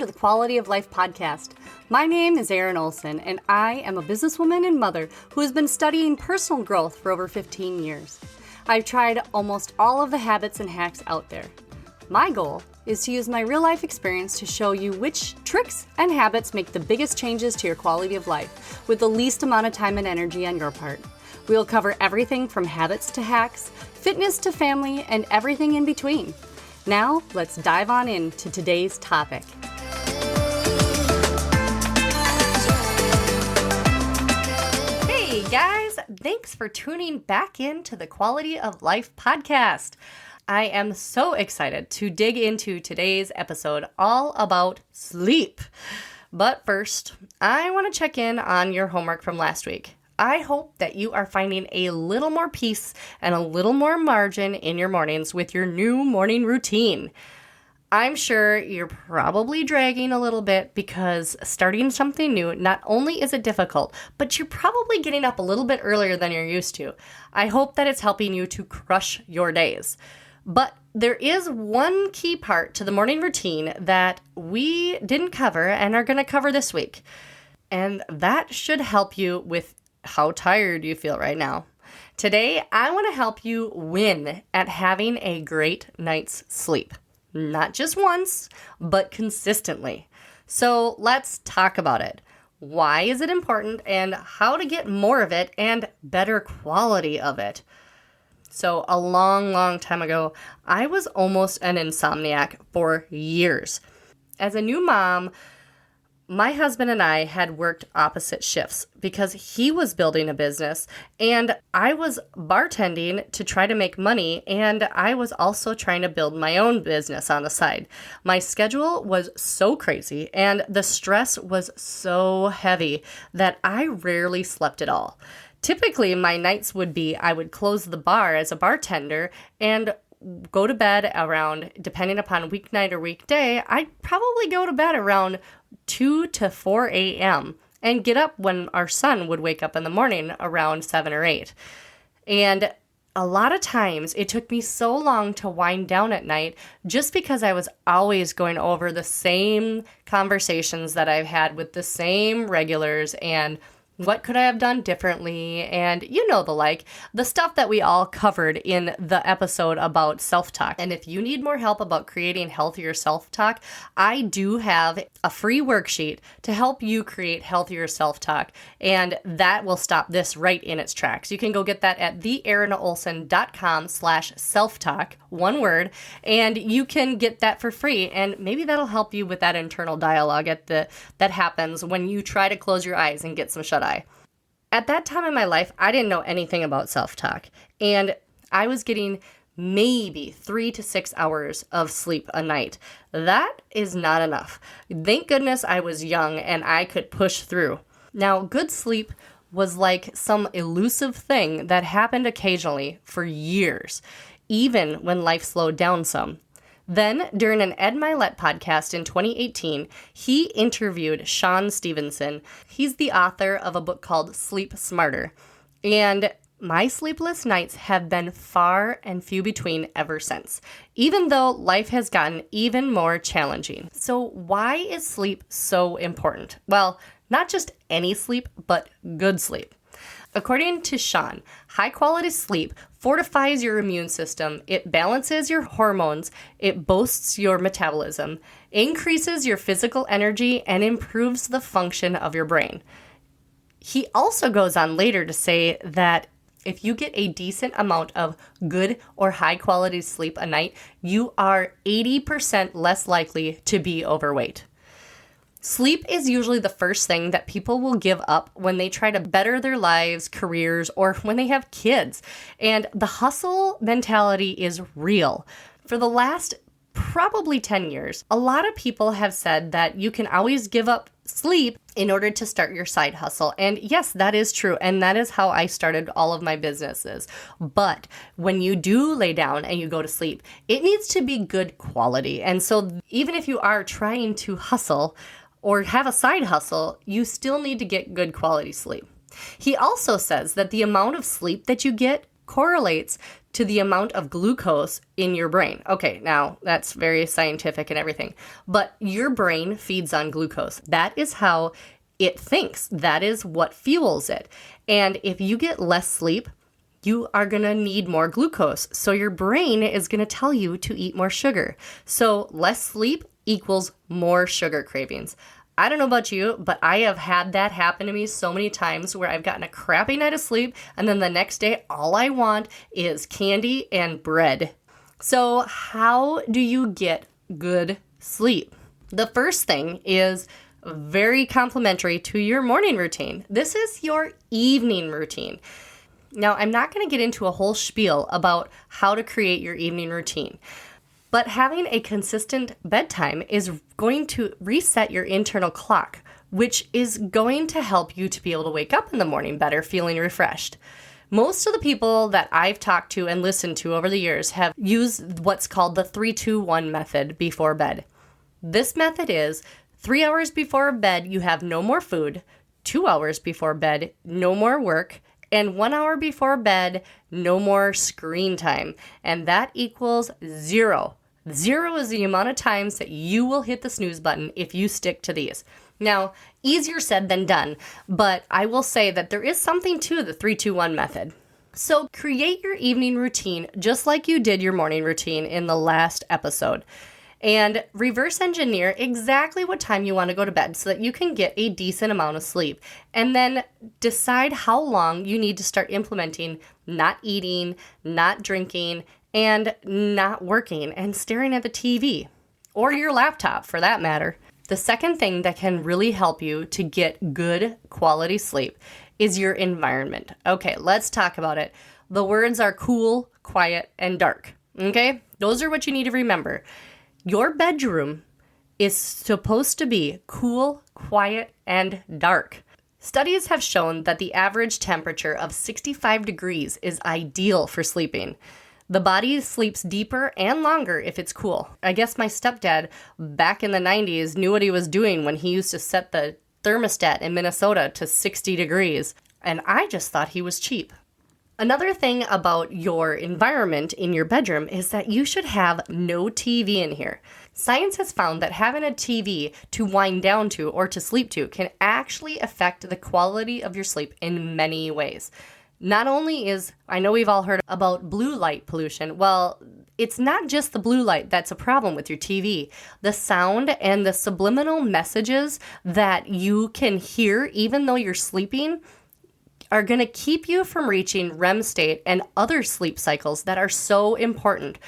to the Quality of Life podcast. My name is Erin and I am a businesswoman and mother who has been studying personal growth for over 15 years. I've tried almost all of the habits and hacks out there. My goal is to use my real-life experience to show you which tricks and habits make the biggest changes to your quality of life with the least amount of time and energy on your part. We will cover everything from habits to hacks, fitness to family, and everything in between. Now, let's dive on into today's topic. Hey guys, thanks for tuning back into the Quality of Life podcast. I am so excited to dig into today's episode all about sleep. But first, I want to check in on your homework from last week. I hope that you are finding a little more peace and a little more margin in your mornings with your new morning routine. I'm sure you're probably dragging a little bit because starting something new, not only is it difficult, but you're probably getting up a little bit earlier than you're used to. I hope that it's helping you to crush your days. But there is one key part to the morning routine that we didn't cover and are going to cover this week. And that should help you with how tired you feel right now. Today, I want to help you win at having a great night's sleep. Not just once, but consistently. So let's talk about it. Why is it important and how to get more of it and better quality of it? So a long time ago, I was almost an insomniac for years. As a new mom, my husband and I had worked opposite shifts because he was building a business and I was bartending to try to make money, and I was also trying to build my own business on the side. My schedule was so crazy and the stress was so heavy that I rarely slept at all. Typically, my nights would be I would close the bar as a bartender and go to bed around, depending upon weeknight or weekday, I'd probably go to bed around 2 to 4 a.m. and get up when our son would wake up in the morning around 7 or 8. And a lot of times it took me so long to wind down at night just because I was always going over the same conversations that I've had with the same regulars and what could I have done differently? And the stuff that we all covered in the episode about self-talk. And if you need more help about creating healthier self-talk, I do have a free worksheet to help you create healthier self-talk. And that will stop this right in its tracks. You can go get that at theerinolson.com/self-talk, one word, and you can get that for free. And maybe that'll help you with that internal dialogue that happens when you try to close your eyes and get some shut eye. At that time in my life, I didn't know anything about self-talk, and I was getting maybe 3 to 6 hours of sleep a night. That is not enough. Thank goodness I was young and I could push through. Now, good sleep was like some elusive thing that happened occasionally for years, even when life slowed down some. Then, during an Ed Milet podcast in 2018, he interviewed Shawn Stevenson. He's the author of a book called Sleep Smarter. And my sleepless nights have been far and few between ever since, even though life has gotten even more challenging. So why is sleep so important? Well, not just any sleep, but good sleep. According to Shawn, high-quality sleep fortifies your immune system, it balances your hormones, it boosts your metabolism, increases your physical energy, and improves the function of your brain. He also goes on later to say that if you get a decent amount of good or high-quality sleep a night, you are 80% less likely to be overweight. Sleep is usually the first thing that people will give up when they try to better their lives, careers, or when they have kids. And the hustle mentality is real. For the last probably 10 years, a lot of people have said that you can always give up sleep in order to start your side hustle. And yes, that is true. And that is how I started all of my businesses. But when you do lay down and you go to sleep, it needs to be good quality. And so even if you are trying to hustle or have a side hustle, you still need to get good quality sleep. He also says that the amount of sleep that you get correlates to the amount of glucose in your brain. Okay, now that's very scientific and everything, but your brain feeds on glucose. That is how it thinks. That is what fuels it. And if you get less sleep, you are going to need more glucose. So your brain is going to tell you to eat more sugar. So less sleep equals more sugar cravings. I don't know about you, but I have had that happen to me so many times where I've gotten a crappy night of sleep, and then the next day, all I want is candy and bread. So how do you get good sleep? The first thing is very complementary to your morning routine. This is your evening routine. Now, I'm not going to get into a whole spiel about how to create your evening routine, but having a consistent bedtime is going to reset your internal clock, which is going to help you to be able to wake up in the morning better, feeling refreshed. Most of the people that I've talked to and listened to over the years have used what's called the 3-2-1 method before bed. This method is 3 hours before bed, you have no more food, 2 hours before bed, no more work, and 1 hour before bed, no more screen time. And that equals 0. 0 is the amount of times that you will hit the snooze button if you stick to these. Now, easier said than done, but I will say that there is something to the 3-2-1 method. So create your evening routine just like you did your morning routine in the last episode. And reverse engineer exactly what time you want to go to bed so that you can get a decent amount of sleep. And then decide how long you need to start implementing not eating, not drinking, and not working and staring at the TV or your laptop for that matter. The second thing that can really help you to get good quality sleep is your environment. Okay, let's talk about it. The words are cool, quiet, and dark. Okay, those are what you need to remember. Your bedroom is supposed to be cool, quiet, and dark. Studies have shown that the average temperature of 65 degrees is ideal for sleeping. The body sleeps deeper and longer if it's cool. I guess my stepdad back in the 90s knew what he was doing when he used to set the thermostat in Minnesota to 60 degrees, and I just thought he was cheap. Another thing about your environment in your bedroom is that you should have no TV in here. Science has found that having a TV to wind down to or to sleep to can actually affect the quality of your sleep in many ways. Not only I know we've all heard about blue light pollution. Well, it's not just the blue light that's a problem with your TV. The sound and the subliminal messages that you can hear even though you're sleeping are going to keep you from reaching REM state and other sleep cycles that are so important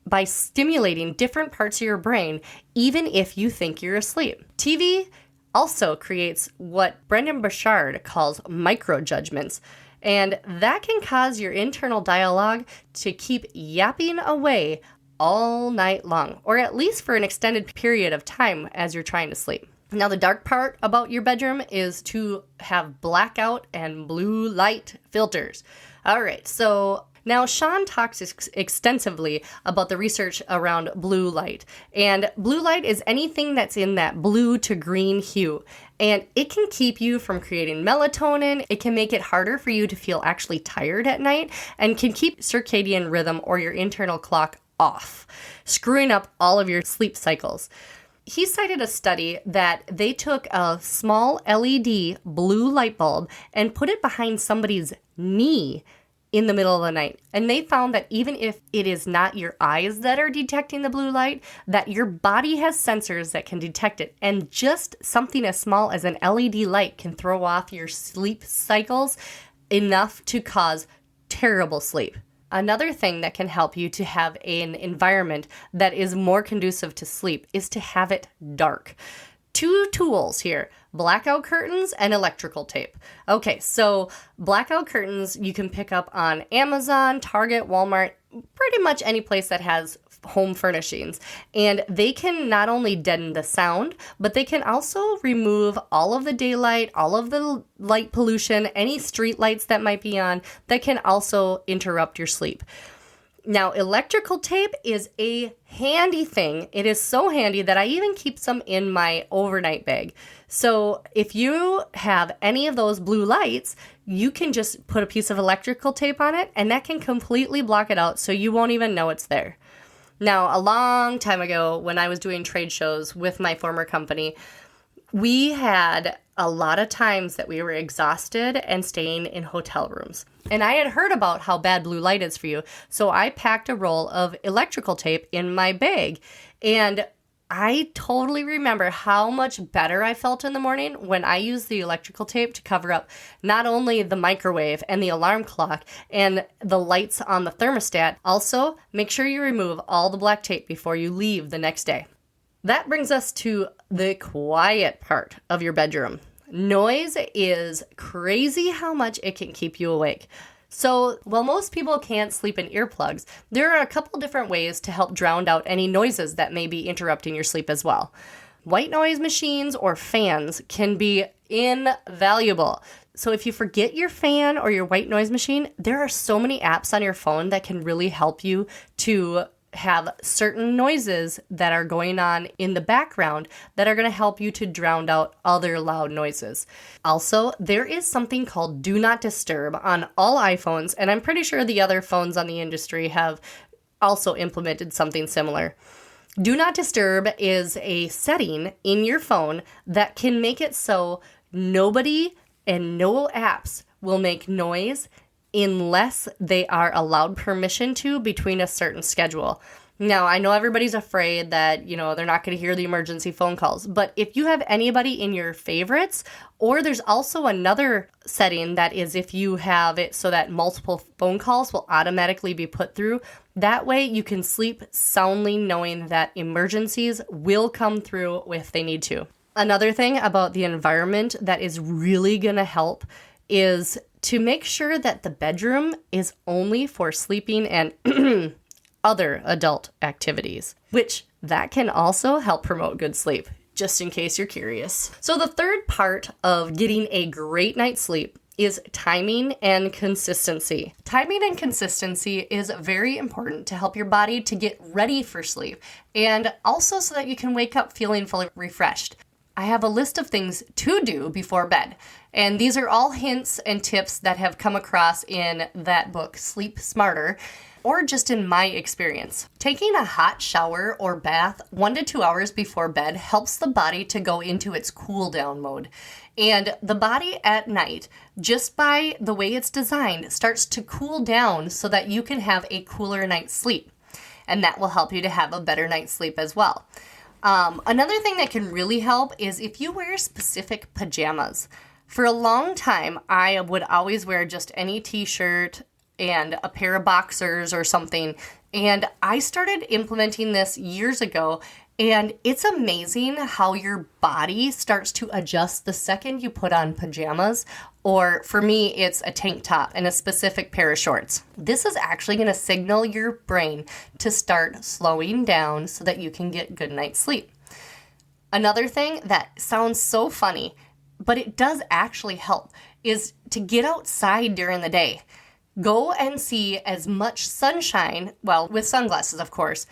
by stimulating different parts of your brain, even if you think you're asleep. TV also creates what Brendan Burchard calls micro-judgments, and that can cause your internal dialogue to keep yapping away all night long, or at least for an extended period of time as you're trying to sleep. Now, the dark part about your bedroom is to have blackout and blue light filters. All right, so now Sean talks extensively about the research around blue light. And blue light is anything that's in that blue to green hue. And it can keep you from creating melatonin. It can make it harder for you to feel actually tired at night and can keep circadian rhythm or your internal clock off, screwing up all of your sleep cycles. He cited a study that they took a small LED blue light bulb and put it behind somebody's knee in the middle of the night. And they found that even if it is not your eyes that are detecting the blue light, that your body has sensors that can detect it. And just something as small as an LED light can throw off your sleep cycles enough to cause terrible sleep. Another thing that can help you to have an environment that is more conducive to sleep is to have it dark. 2 tools here, blackout curtains and electrical tape. Okay, so blackout curtains you can pick up on Amazon, Target, Walmart, pretty much any place that has home furnishings. And they can not only deaden the sound, but they can also remove all of the daylight, all of the light pollution, any street lights that might be on that can also interrupt your sleep. Now, electrical tape is a handy thing. It is so handy that I even keep some in my overnight bag. So if you have any of those blue lights, you can just put a piece of electrical tape on it, and that can completely block it out so you won't even know it's there. Now, a long time ago, when I was doing trade shows with my former company, we had a lot of times that we were exhausted and staying in hotel rooms. And I had heard about how bad blue light is for you, so I packed a roll of electrical tape in my bag. And I totally remember how much better I felt in the morning when I used the electrical tape to cover up not only the microwave and the alarm clock and the lights on the thermostat. Also, make sure you remove all the black tape before you leave the next day. That brings us to the quiet part of your bedroom. Noise is crazy how much it can keep you awake. So while most people can't sleep in earplugs, there are a couple different ways to help drown out any noises that may be interrupting your sleep as well. White noise machines or fans can be invaluable. So if you forget your fan or your white noise machine, there are so many apps on your phone that can really help you to have certain noises that are going on in the background that are going to help you to drown out other loud noises. Also, there is something called Do Not Disturb on all iPhones, and I'm pretty sure the other phones on the industry have also implemented something similar. Do Not Disturb is a setting in your phone that can make it so nobody and no apps will make noise unless they are allowed permission to between a certain schedule. Now, I know everybody's afraid that, they're not going to hear the emergency phone calls, but if you have anybody in your favorites, or there's also another setting that is if you have it so that multiple phone calls will automatically be put through, that way you can sleep soundly knowing that emergencies will come through if they need to. Another thing about the environment that is really going to help is to make sure that the bedroom is only for sleeping and other adult activities, which that can also help promote good sleep, just in case you're curious. So the third part of getting a great night's sleep is timing and consistency. Timing and consistency is very important to help your body to get ready for sleep, and also so that you can wake up feeling fully refreshed. I have a list of things to do before bed, and these are all hints and tips that have come across in that book, Sleep Smarter, or just in my experience. Taking a hot shower or bath 1 to 2 hours before bed helps the body to go into its cool down mode. And the body at night, just by the way it's designed, starts to cool down so that you can have a cooler night's sleep. And that will help you to have a better night's sleep as well. Another thing that can really help is if you wear specific pajamas. For a long time, I would always wear just any t-shirt and a pair of boxers or something. And I started implementing this years ago, and it's amazing how your body starts to adjust the second you put on pajamas, or for me, it's a tank top and a specific pair of shorts. This is actually going to signal your brain to start slowing down so that you can get good night's sleep. Another thing that sounds so funny, but it does actually help, is to get outside during the day. Go and see as much sunshine, well, with sunglasses, of course,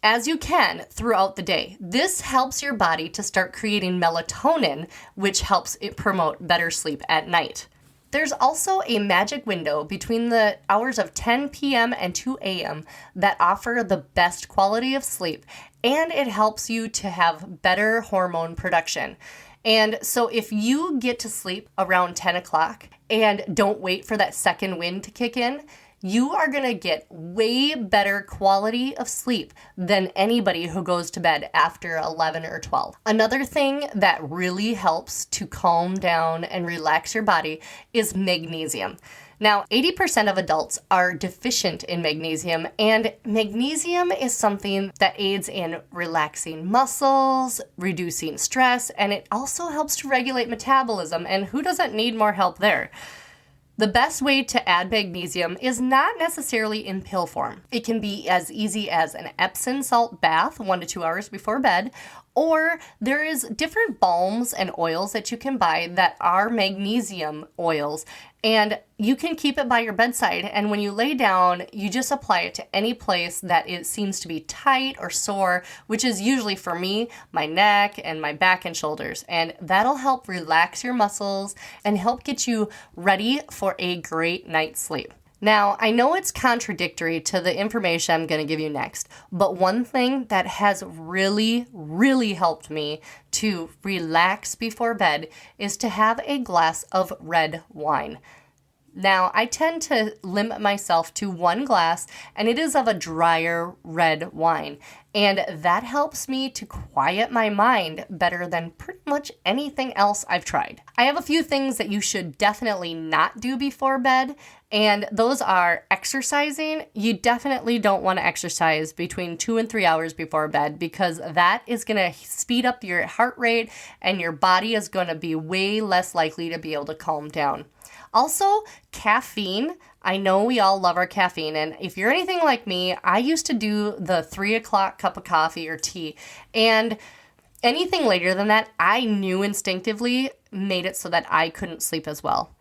as you can throughout the day. This helps your body to start creating melatonin, which helps it promote better sleep at night. There's also a magic window between the hours of 10 p.m. and 2 a.m. that offer the best quality of sleep, and it helps you to have better hormone production. And so if you get to sleep around 10 o'clock and don't wait for that second wind to kick in, you are going to get way better quality of sleep than anybody who goes to bed after 11 or 12. Another thing that really helps to calm down and relax your body is magnesium. Now, 80% of adults are deficient in magnesium, and magnesium is something that aids in relaxing muscles, reducing stress, and it also helps to regulate metabolism, and who doesn't need more help there? The best way to add magnesium is not necessarily in pill form. It can be as easy as an Epsom salt bath 1 to 2 hours before bed, Or there is different balms and oils that you can buy that are magnesium oils, and you can keep it by your bedside. And when you lay down, you just apply it to any place that it seems to be tight or sore, which is usually for me, my neck and my back and shoulders. And that'll help relax your muscles and help get you ready for a great night's sleep. Now, I know it's contradictory to the information I'm going to give you next, but one thing that has really, really helped me to relax before bed is to have a glass of red wine. Now, I tend to limit myself to one glass, and it is of a drier red wine. And that helps me to quiet my mind better than pretty much anything else I've tried. I have a few things that you should definitely not do before bed, and those are exercising. You definitely don't want to exercise between 2 and 3 hours before bed, because that is going to speed up your heart rate and your body is going to be way less likely to be able to calm down. Also, caffeine. I know we all love our caffeine, and if you're anything like me, I used to do the 3 o'clock cup of coffee or tea, and anything later than that, I knew instinctively made it so that I couldn't sleep as well.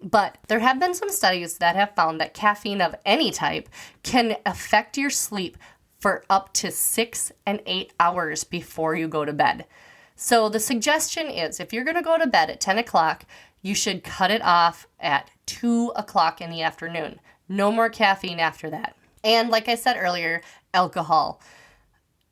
But there have been some studies that have found that caffeine of any type can affect your sleep for up to 6 and 8 hours before you go to bed. So the suggestion is, if you're going to go to bed at 10 o'clock, you should cut it off at 2 o'clock in the afternoon. No more caffeine after that. And like I said earlier, alcohol.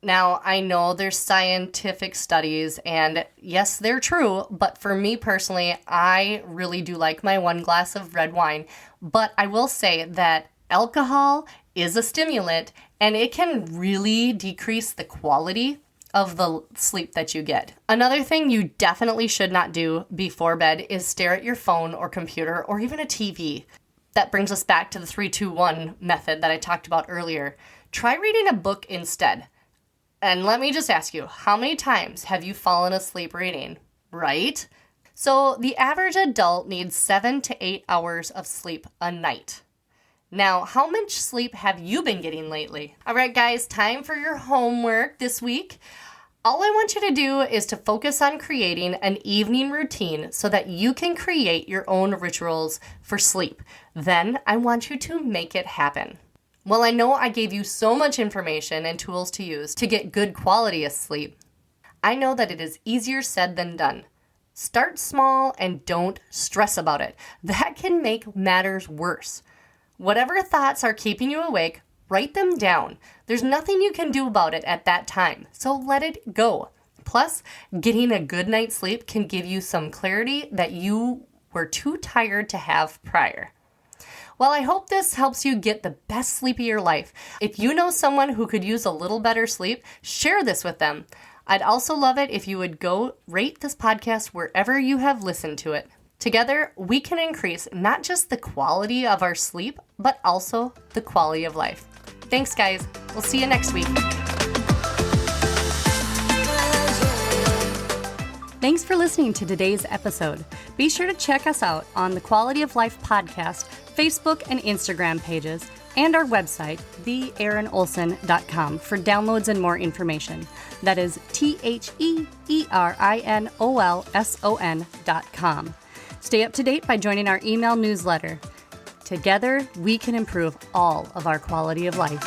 Now, I know there's scientific studies, and yes, they're true, but for me personally, I really do like my one glass of red wine. But I will say that alcohol is a stimulant, and it can really decrease the quality of the sleep that you get. Another thing you definitely should not do before bed is stare at your phone or computer or even a TV. That brings us back to the 3-2-1 method that I talked about earlier. Try reading a book instead. And let me just ask you, how many times have you fallen asleep reading, right? So the average adult needs 7 to 8 hours of sleep a night. Now, how much sleep have you been getting lately? All right, guys, time for your homework this week. All I want you to do is to focus on creating an evening routine so that you can create your own rituals for sleep. Then I want you to make it happen. Well, I know I gave you so much information and tools to use to get good quality of sleep. I know that it is easier said than done. Start small and don't stress about it. That can make matters worse. Whatever thoughts are keeping you awake, write them down. There's nothing you can do about it at that time, so let it go. Plus, getting a good night's sleep can give you some clarity that you were too tired to have prior. Well, I hope this helps you get the best sleep of your life. If you know someone who could use a little better sleep, share this with them. I'd also love it if you would go rate this podcast wherever you have listened to it. Together, we can increase not just the quality of our sleep, but also the quality of life. Thanks, guys. We'll see you next week. Thanks for listening to today's episode. Be sure to check us out on the Quality of Life podcast, Facebook and Instagram pages, and our website, theerinolson.com, for downloads and more information. That is THEERINOLSON.com. Stay up to date by joining our email newsletter. Together, we can improve all of our quality of life.